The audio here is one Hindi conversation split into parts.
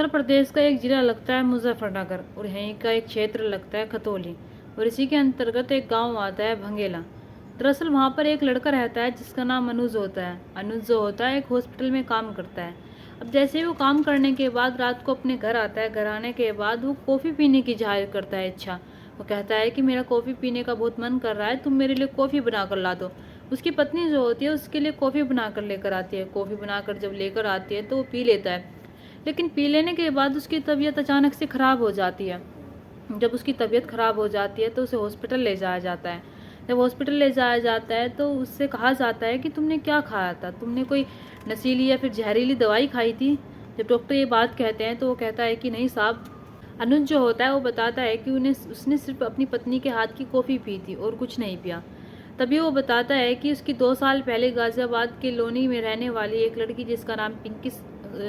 उत्तर प्रदेश का एक जिला लगता है मुजफ्फरनगर और यहीं का एक क्षेत्र लगता है खतौली और इसी के अंतर्गत एक गांव आता है भंगेला। दरअसल वहां पर एक लड़का रहता है जिसका नाम अनुज होता है। अनुज जो होता है एक हॉस्पिटल में काम करता है। अब जैसे ही वो काम करने के बाद रात को अपने घर आता है, घर आने के बाद वो कॉफ़ी पीने की जाहिर करता है इच्छा। वो कहता है कि मेरा कॉफ़ी पीने का बहुत मन कर रहा है, तुम मेरे लिए कॉफ़ी बना कर ला दो। उसकी पत्नी जो होती है उसके लिए कॉफ़ी बनाकर लेकर आती है। कॉफ़ी बनाकर जब लेकर आती है तो वो पी लेता है, लेकिन पी लेने के बाद उसकी तबीयत अचानक से ख़राब हो जाती है। जब उसकी तबीयत ख़राब हो जाती है तो उसे हॉस्पिटल ले जाया जाता है। जब हॉस्पिटल ले जाया जाता है तो उससे कहा जाता है कि तुमने क्या खाया था, तुमने कोई नशीली या फिर जहरीली दवाई खाई थी। जब डॉक्टर ये बात कहते हैं तो वो कहता है कि नहीं साहब। अनुज जो होता है वो बताता है कि उसने सिर्फ अपनी पत्नी के हाथ की कॉफ़ी पी थी और कुछ नहीं पिया। तभी वो बताता है कि उसकी 2 साल पहले गाजियाबाद के लोनी में रहने वाली एक लड़की जिसका नाम पिंकी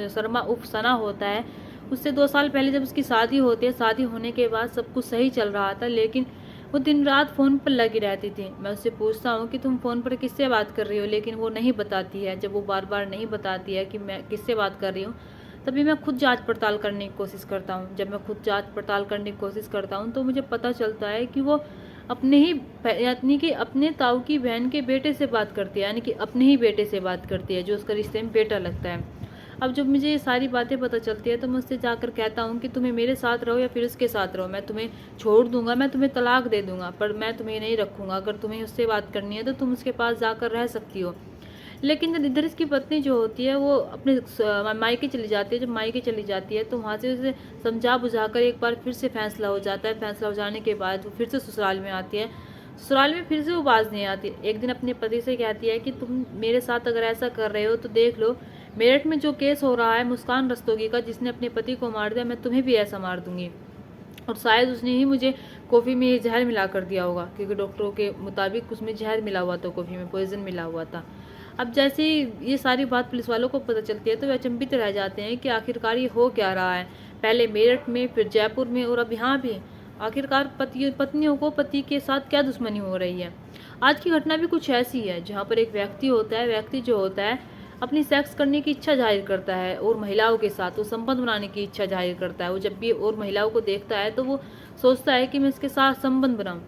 शर्मा उर्फ सना होता है, उससे 2 साल पहले जब उसकी शादी होती है, शादी होने के बाद सब कुछ सही चल रहा था, लेकिन वो दिन रात फ़ोन पर लगी रहती थी। मैं उससे पूछता हूँ कि तुम फ़ोन पर किससे बात कर रही हो, लेकिन वो नहीं बताती है। जब वो बार बार नहीं बताती है कि मैं किससे बात कर रही हूँ, तभी मैं खुद जांच पड़ताल करने की कोशिश करता हूँ। जब मैं खुद जांच पड़ताल करने की कोशिश करता हूँ तो मुझे पता चलता है कि वो अपने ही यानी कि अपने ताऊ की बहन के बेटे से बात करती है, यानी कि अपने ही बेटे से बात करती है जो उसका रिश्ते में बेटा लगता है। अब जब मुझे ये सारी बातें पता चलती है तो मैं उससे जाकर कहता हूँ कि तुम्हें मेरे साथ रहो या फिर उसके साथ रहो, मैं तुम्हें छोड़ दूंगा, मैं तुम्हें तलाक दे दूंगा, पर मैं तुम्हें नहीं रखूंगा। अगर तुम्हें उससे बात करनी है तो तुम उसके पास जाकर रह सकती हो। लेकिन जब इधर इसकी पत्नी जो होती है वो अपने मायके चली जाती है। जब मायके चली जाती है तो वहाँ से उसे समझा बुझाकर एक बार फिर से फैसला हो जाता है। फैसला हो जाने के बाद वो फिर से ससुराल में आती है। ससुराल में फिर से वो बाज नहीं आती। एक दिन अपने पति से कहती है कि तुम मेरे साथ अगर ऐसा कर रहे हो तो देख लो, मेरठ में जो केस हो रहा है मुस्कान रस्तोगी का, जिसने अपने पति को मार दिया, मैं तुम्हें भी ऐसा मार दूंगी। और शायद उसने ही मुझे कॉफ़ी में जहर मिला कर दिया होगा, क्योंकि डॉक्टरों के मुताबिक उसमें जहर मिला हुआ था, कॉफ़ी में पॉइजन मिला हुआ था। अब जैसे ही ये सारी बात पुलिस वालों को पता चलती है तो वे अचंभित रह जाते हैं कि आखिरकार ये हो क्या रहा है। पहले मेरठ में, फिर जयपुर में और अब यहाँ भी। आखिरकार पत्नियों को पति के साथ क्या दुश्मनी हो रही है। आज की घटना भी कुछ ऐसी है जहाँ पर एक व्यक्ति होता है, व्यक्ति जो होता है अपनी सेक्स करने की इच्छा जाहिर करता है और महिलाओं के साथ वो संबंध बनाने की इच्छा जाहिर करता है। वो जब भी और महिलाओं को देखता है तो वो सोचता है कि मैं इसके साथ संबंध बनाऊं।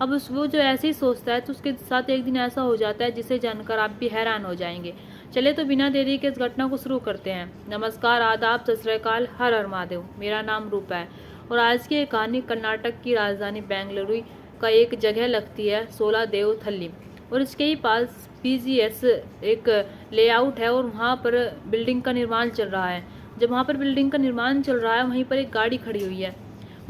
अब वो जो ऐसे ही सोचता है तो उसके साथ एक दिन ऐसा हो जाता है जिसे जानकर आप भी हैरान हो जाएंगे। चले तो बिना देरी के इस घटना को शुरू करते हैं। नमस्कार, आदाब, सत श्री अकाल, हर हर महादेव। मेरा नाम रूपा है और आज की ये कहानी कर्नाटक की राजधानी बेंगलुरु का एक जगह लगती है सोलादेव थल्ली, और इसके ही पास पीजीएस एक लेआउट है और वहाँ पर बिल्डिंग का निर्माण चल रहा है। जब वहाँ पर बिल्डिंग का निर्माण चल रहा है वहीं पर एक गाड़ी खड़ी हुई है।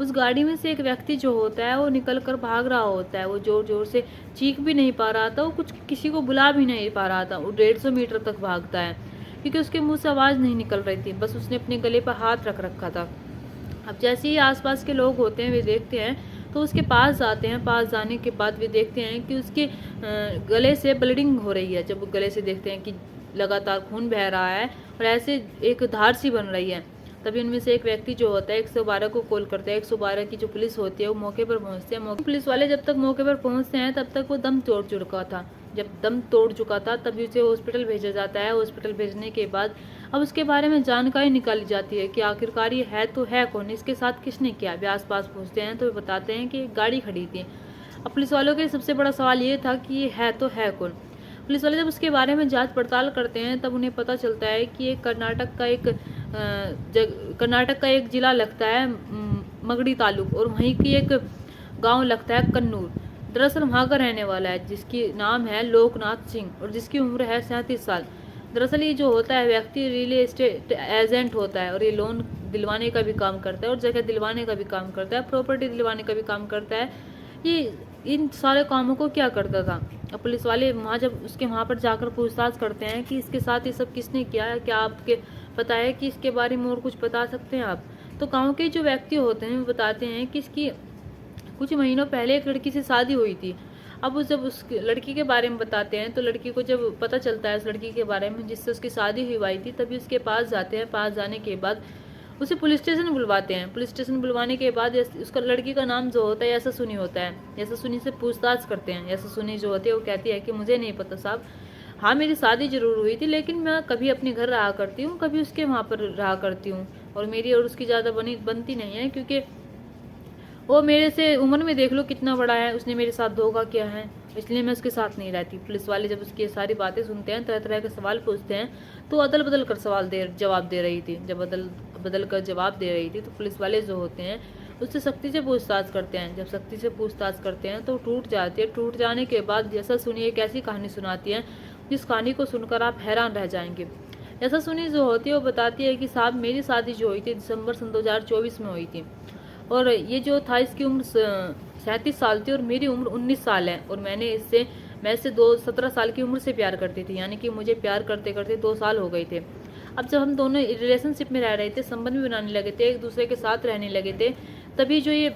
उस गाड़ी में से एक व्यक्ति जो होता है वो निकल कर भाग रहा होता है। वो जोर जोर से चीख भी नहीं पा रहा था, वो कुछ किसी को बुला भी नहीं पा रहा था। वो 150 मीटर तक भागता है क्योंकि उसके मुंह से आवाज़ नहीं निकल रही थी, बस उसने अपने गले पर हाथ रख रखा था। अब जैसे ही आसपास के लोग होते हैं वे देखते हैं तो उसके पास जाते हैं। पास जाने के बाद वे देखते हैं कि उसके गले से ब्लीडिंग हो रही है। जब वो गले से देखते हैं कि लगातार खून बह रहा है और ऐसे एक धार सी बन रही है, तभी उनमें से एक व्यक्ति जो होता है 112 को कॉल करता है। 112 की जो पुलिस होती है वो मौके पर पहुंचते हैं। पुलिस वाले जब तक मौके पर पहुंचते हैं तब तक वो दम तोड़ चुका था। जब दम तोड़ चुका था तभी उसे हॉस्पिटल भेजा जाता है। हॉस्पिटल भेजने के बाद अब उसके बारे में जानकारी निकाली जाती है कि आखिरकार ये है तो है कौन, इसके साथ किसने किया। वे आस पास पूछते हैं तो वे बताते हैं कि एक गाड़ी खड़ी थी। अब पुलिस वालों के सबसे बड़ा सवाल ये था कि ये है तो है कौन। पुलिस वाले जब उसके बारे में जांच पड़ताल करते हैं तब उन्हें पता चलता है कि ये कर्नाटक का एक जिला लगता है मगड़ी तालुक, और वहीं की एक गांव लगता है कन्नूर। दरअसल वहाँ का रहने वाला है जिसकी नाम है लोकनाथ सिंह और जिसकी उम्र है 37 साल। दरअसल ये जो होता है व्यक्ति रियल एस्टेट एजेंट होता है और ये लोन दिलवाने का भी काम करता है और जगह दिलवाने का भी काम करता है, प्रॉपर्टी दिलवाने का भी काम करता है। ये इन सारे कामों को क्या करता था। अब पुलिस वाले वहाँ पर जाकर पूछताछ करते हैं कि इसके साथ ये सब किसने किया है, क्या आपके पता है कि इसके बारे में और कुछ बता सकते हैं आप। तो गाँव के जो व्यक्ति होते हैं वो बताते हैं कि इसकी कुछ महीनों पहले एक लड़की से शादी हुई थी। अब जब उस लड़की के बारे में बताते हैं तो लड़की को जब पता चलता है उस लड़की के बारे में जिससे उसकी शादी हुई थी, तभी उसके पास जाते हैं। पास जाने के बाद उसे पुलिस स्टेशन बुलवाते हैं। पुलिस स्टेशन बुलवाने के बाद उसका लड़की का नाम जो होता है यशस्विनी होता है। यशस्विनी से पूछताछ करते हैं। यशस्विनी जो होती है वो कहती है कि मुझे नहीं पता साहब, हाँ मेरी शादी जरूर हुई थी, लेकिन मैं कभी अपने घर रहा करती हूँ, कभी उसके वहाँ पर रहा करती हूँ। और मेरी और उसकी ज़्यादा बनती नहीं है, क्योंकि वो मेरे से उम्र में देख लो कितना बड़ा है, उसने मेरे साथ धोखा किया है, इसलिए मैं उसके साथ नहीं रहती। पुलिस वाले जब उसकी सारी बातें सुनते हैं, तरह तरह के सवाल पूछते हैं, तो अदल बदल कर जवाब दे रही थी। जब अदल बदल कर जवाब दे रही थी तो पुलिस वाले जो होते हैं उससे सख्ती से पूछताछ करते हैं। जब सख्ती से पूछताछ करते हैं तो टूट जाती है। टूट जाने के बाद जैसा सुनिए एक ऐसी कहानी सुनाती है जिस कहानी को सुनकर आप हैरान रह जाएंगे। ऐसा सुनी जो होती है वो बताती है कि साहब मेरी शादी जो हुई थी दिसंबर सन 2024 में हुई थी, और ये जो था इसकी उम्र 37 साल थी और मेरी उम्र 19 साल है, और मैं इससे 17 साल की उम्र से प्यार करती थी, यानी कि मुझे प्यार करते करते 2 साल हो गए थे। अब जब हम दोनों रिलेशनशिप में रह रहे थे, संबंध भी बनाने लगे थे, एक दूसरे के साथ रहने लगे थे, तभी जो ये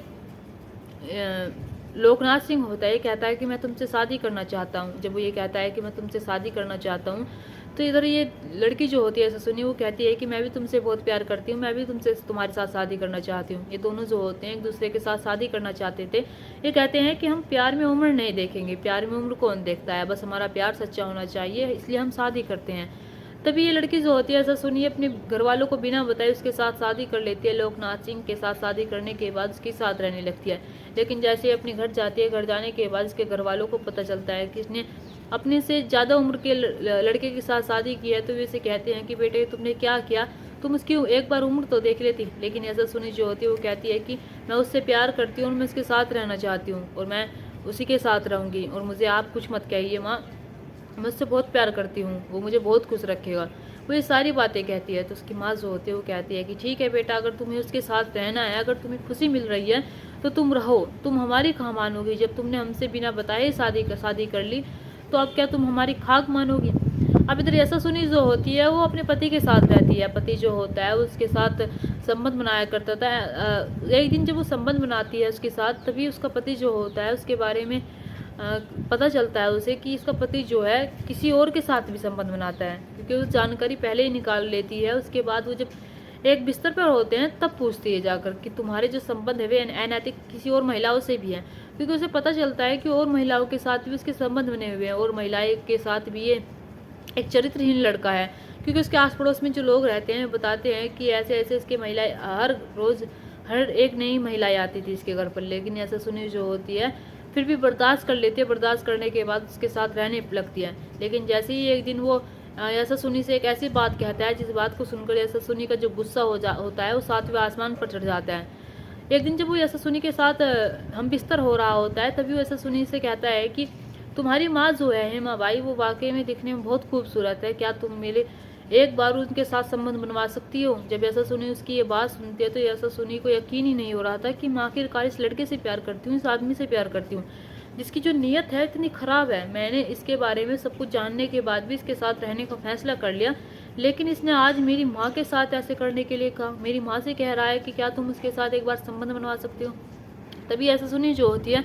लोकनाथ सिंह होता है, कहता है कि मैं तुमसे शादी करना चाहता हूँ। जब वो ये कहता है कि मैं तुमसे शादी करना चाहता हूँ, तो इधर ये लड़की जो होती है ऐसा सुनी, वो कहती है कि मैं भी तुमसे बहुत प्यार करती हूँ, मैं भी तुमसे तुम्हारे साथ शादी करना चाहती हूँ। ये दोनों जो होते हैं एक दूसरे के साथ शादी करना चाहते थे। ये कहते हैं कि हम प्यार में उम्र नहीं देखेंगे, प्यार में उम्र कौन देखता है, बस हमारा प्यार सच्चा होना चाहिए, इसलिए हम शादी करते हैं। तभी ये लड़की जो होती है ऐसा सुनिए अपने घर वालों को बिना बताए उसके साथ शादी कर लेती है। लोकनाथ सिंह के साथ शादी करने के बाद उसके साथ रहने लगती है। लेकिन जैसे अपने घर जाती है, घर जाने के बाद इसके घर वालों को पता चलता है कि इसने अपने से ज़्यादा उम्र के लड़के के साथ शादी की है, तो वे इसे कहते हैं कि बेटे तुमने क्या किया, तुम उसकी एक बार उम्र तो देख लेती। लेकिन ऐसा सुनी जो होती है वो कहती है कि मैं उससे प्यार करती हूँ और मैं उसके साथ रहना चाहती हूँ और मैं उसी के साथ रहूँगी, और मुझे आप कुछ मत कहिए माँ, मैं उससे बहुत प्यार करती हूँ, वो मुझे बहुत खुश रखेगा। वो ये सारी बातें कहती है। तो उसकी माँ जो होती है वो कहती है कि ठीक है बेटा, अगर तुम्हें उसके साथ रहना है, अगर तुम्हें खुशी मिल रही है तो तुम रहो, तुम हमारी कहाँ मानोगी। जब तुमने हमसे बिना बताए शादी कर ली, तो अब क्या तुम हमारी खाक मानोगी। अब इधर ऐसा सुनी जो होती है वो अपने पति के साथ रहती है। पति जो होता है उसके साथ संबंध बनाया करता था। एक दिन जब वो संबंध बनाती है उसके साथ, तभी उसका पति जो होता है उसके बारे में पता चलता है उसे कि इसका पति जो है किसी और के साथ भी संबंध बनाता है, क्योंकि वो जानकारी पहले ही निकाल लेती है। उसके बाद वो जब एक बिस्तर पर होते हैं तब पूछती है जाकर कि तुम्हारे जो संबंध है वे अनैतिक किसी और महिलाओं से भी हैं, क्योंकि उसे पता चलता है कि और महिलाओं के साथ भी उसके संबंध बने हुए हैं, और महिलाएं के साथ भी ये एक चरित्रहीन लड़का है। क्योंकि उसके आस पड़ोस में जो लोग रहते हैं बताते हैं कि ऐसे ऐसे इसके महिलाएं हर एक नई महिलाएं आती थी इसके घर पर। लेकिन ऐसा सुनी जो होती है फिर भी बर्दाश्त कर लेती है। बर्दाश्त करने के बाद उसके साथ रहने लगती है। लेकिन जैसे ही एक दिन वो ऐसा सुनी से एक ऐसी बात कहता है जिस बात को सुनकर ऐसा सुनी का जो गुस्सा होता है वो 7वें आसमान पर चढ़ जाता है। एक दिन जब वो ऐसा सुनी के साथ हम बिस्तर हो रहा होता है, तभी वो ऐसा सुनी से कहता है कि तुम्हारी माँ जो है हेमा बाई, वो वाकई में दिखने में बहुत खूबसूरत है, क्या तुम मेरे एक बार उनके साथ संबंध बनवा सकती हो। जब ऐसा सुनी उसकी ये बात सुनती है तो ऐसा सुनी को यकीन ही नहीं हो रहा था कि मैं आखिरकार इस लड़के से प्यार करती हूँ, इस आदमी से प्यार करती हूँ जिसकी जो नीयत है इतनी ख़राब है। मैंने इसके बारे में सब कुछ जानने के बाद भी इसके साथ रहने का फैसला कर लिया, लेकिन इसने आज मेरी माँ के साथ ऐसे करने के लिए कहा। मेरी माँ से कह रहा है कि क्या तुम उसके साथ एक बार संबंध बनवा सकती हो। तभी ऐसा सुनी जो होती है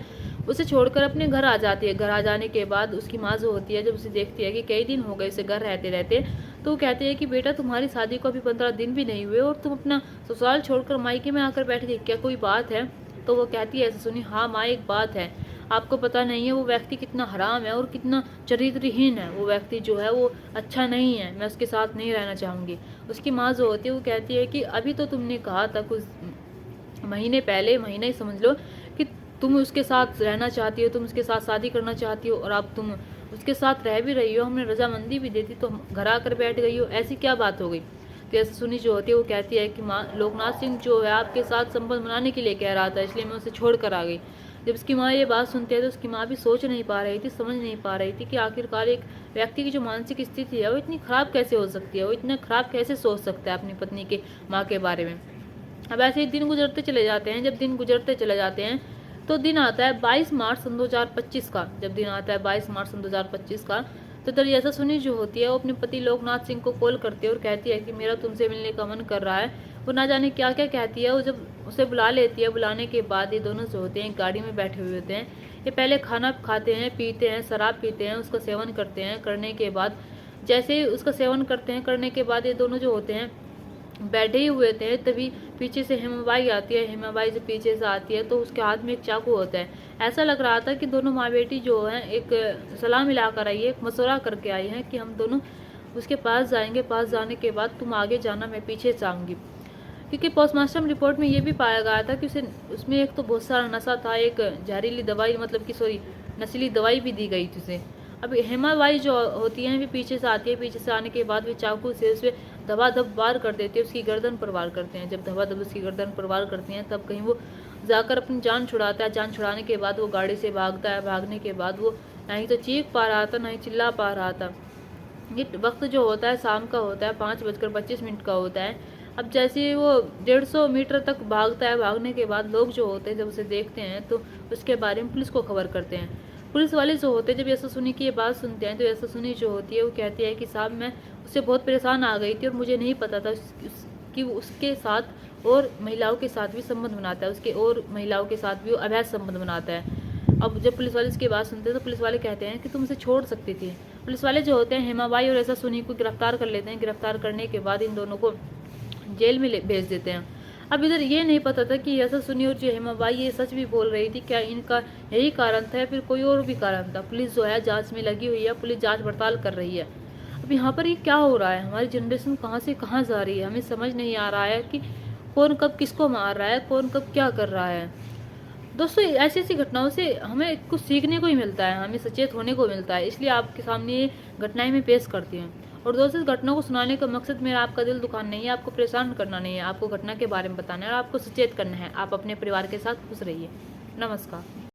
उसे छोड़कर अपने घर आ जाती है। घर आ जाने के बाद उसकी माँ जो होती है जब उसे देखती है कि कई दिन हो गए उसे घर रहते रहते, तो वो कहती है कि बेटा तुम्हारी शादी को अभी 15 दिन भी नहीं हुए और तुम अपना ससुराल छोड़कर मायके में आकर बैठ गई, क्या कोई बात है। तो वो कहती है ऐसा सुनी, हाँ माँ एक बात है, आपको पता नहीं है वो व्यक्ति कितना हराम है और कितना चरित्रहीन है। वो व्यक्ति जो है वो अच्छा नहीं है, मैं उसके साथ नहीं रहना चाहूँगी। उसकी माँ जो होती है वो कहती है कि अभी तो तुमने कहा था कुछ महीने पहले, महीना ही समझ लो, कि तुम उसके साथ रहना चाहती हो, तुम उसके साथ शादी करना चाहती हो, और अब तुम उसके साथ रह भी रही हो, हमने रजामंदी भी दी थी तो घर आकर बैठ गई हो, ऐसी क्या बात हो गई। तो ऐसे सुनी जो होती है वो कहती है कि माँ लोकनाथ सिंह जो है आपके साथ संबंध बनाने के लिए कह रहा था, इसलिए मैं उसे छोड़ कर आ गई। जब उसकी माँ ये बात सुनती है तो उसकी माँ भी सोच नहीं पा रही थी, समझ नहीं पा रही थी कि आखिरकार एक व्यक्ति की जो मानसिक स्थिति है वो इतनी ख़राब कैसे हो सकती है, वो इतना ख़राब कैसे सोच सकता है अपनी पत्नी के माँ के बारे में। अब ऐसे ही दिन गुजरते चले जाते हैं। जब दिन गुजरते चले जाते हैं तो दिन आता है 22 मार्च सन 2025 का। जब दिन आता है 22 मार्च सन 2025 का, तो तभी ऐसा सुनी जो होती है वो अपने पति लोकनाथ सिंह को कॉल करती है और कहती है कि मेरा तुमसे मिलने का मन कर रहा है। वो ना जाने क्या क्या कहती है। वो जब उसे बुला लेती है, बुलाने के बाद ये दोनों जो होते हैं गाड़ी में बैठे हुए होते हैं। ये पहले खाना खाते हैं, पीते हैं, शराब पीते हैं, उसका सेवन करते हैं। करने के बाद जैसे ही उसका सेवन करते हैं, करने के बाद ये दोनों जो होते हैं बैठे ही हुए थे, तभी पीछे से हेमाबाई आती है। हेमाबाई से पीछे से आती है तो उसके हाथ में एक चाकू होता है। ऐसा लग रहा था कि दोनों माँ बेटी जो हैं एक सलाह मिलाकर आई है, एक मशवरा करके आई हैं कि हम दोनों उसके पास जाएंगे, पास जाने के बाद तुम आगे जाना, मैं पीछे जाऊंगी। क्योंकि पोस्टमार्टम रिपोर्ट में ये भी पाया गया था कि उसमें एक तो बहुत सारा नशा था, एक जहरीली दवाई मतलब कि सॉरी नशीली दवाई भी दी गई थी उसे। अब हेमा बाई जो होती है वे पीछे से आती है, पीछे से आने के बाद वे चाकू से उसे धबाधब वार कर देती है, उसकी गर्दन पर वार करते हैं। जब धबाधब उसकी गर्दन पर वार करती हैं तब कहीं वो जाकर अपनी जान छुड़ाता है। जान छुड़ाने के बाद वो गाड़ी से भागता है। भागने के बाद वो ना ही तो चीख पा रहा था, ना ही चिल्ला पा रहा था। ये वक्त जो होता है शाम का होता है, 5:25 का होता है। अब जैसे वो 150 मीटर तक भागता है, भागने के बाद लोग जो होते हैं जब उसे देखते हैं तो उसके बारे में पुलिस को खबर करते हैं। पुलिस वाले जो होते हैं जब यशस्विनी की ये बात सुनते हैं तो यशस्विनी जो होती है वो कहती है कि साहब मैं उससे बहुत परेशान आ गई थी और मुझे नहीं पता था कि वो उसके साथ और महिलाओं के साथ भी संबंध बनाता है, उसके और महिलाओं के साथ भी वो अवैध संबंध बनाता है। अब जब पुलिस वाले इसकी बात सुनते हैं तो पुलिस वाले कहते हैं कि तुम उसे छोड़ सकती थी। पुलिस वाले जो होते हैं हेमाबाई और यशस्विनी को गिरफ्तार कर लेते हैं। गिरफ्तार करने के बाद इन दोनों को जेल में भेज देते हैं। अब इधर ये नहीं पता था कि यशस्विनी और जो हेमाबाई ये सच भी बोल रही थी, क्या इनका यही कारण था या फिर कोई और भी कारण था। पुलिस जो है जांच में लगी हुई है, पुलिस जांच पड़ताल कर रही है। अब यहाँ पर ये क्या हो रहा है, हमारी जनरेशन कहाँ से कहाँ जा रही है, हमें समझ नहीं आ रहा है कि कौन कब किसको मार रहा है, कौन कब क्या कर रहा है। दोस्तों ऐसी ऐसी घटनाओं से हमें कुछ सीखने को ही मिलता है, हमें सचेत होने को मिलता है, इसलिए आपके सामने ये घटनाएं मैं पेश करती हूँ। और दोस्तों इस घटना को सुनाने का मकसद मेरा आपका दिल दुखाना नहीं है, आपको परेशान करना नहीं है, आपको घटना के बारे में बताना है और आपको सचेत करना है। आप अपने परिवार के साथ खुश रहिए। नमस्कार।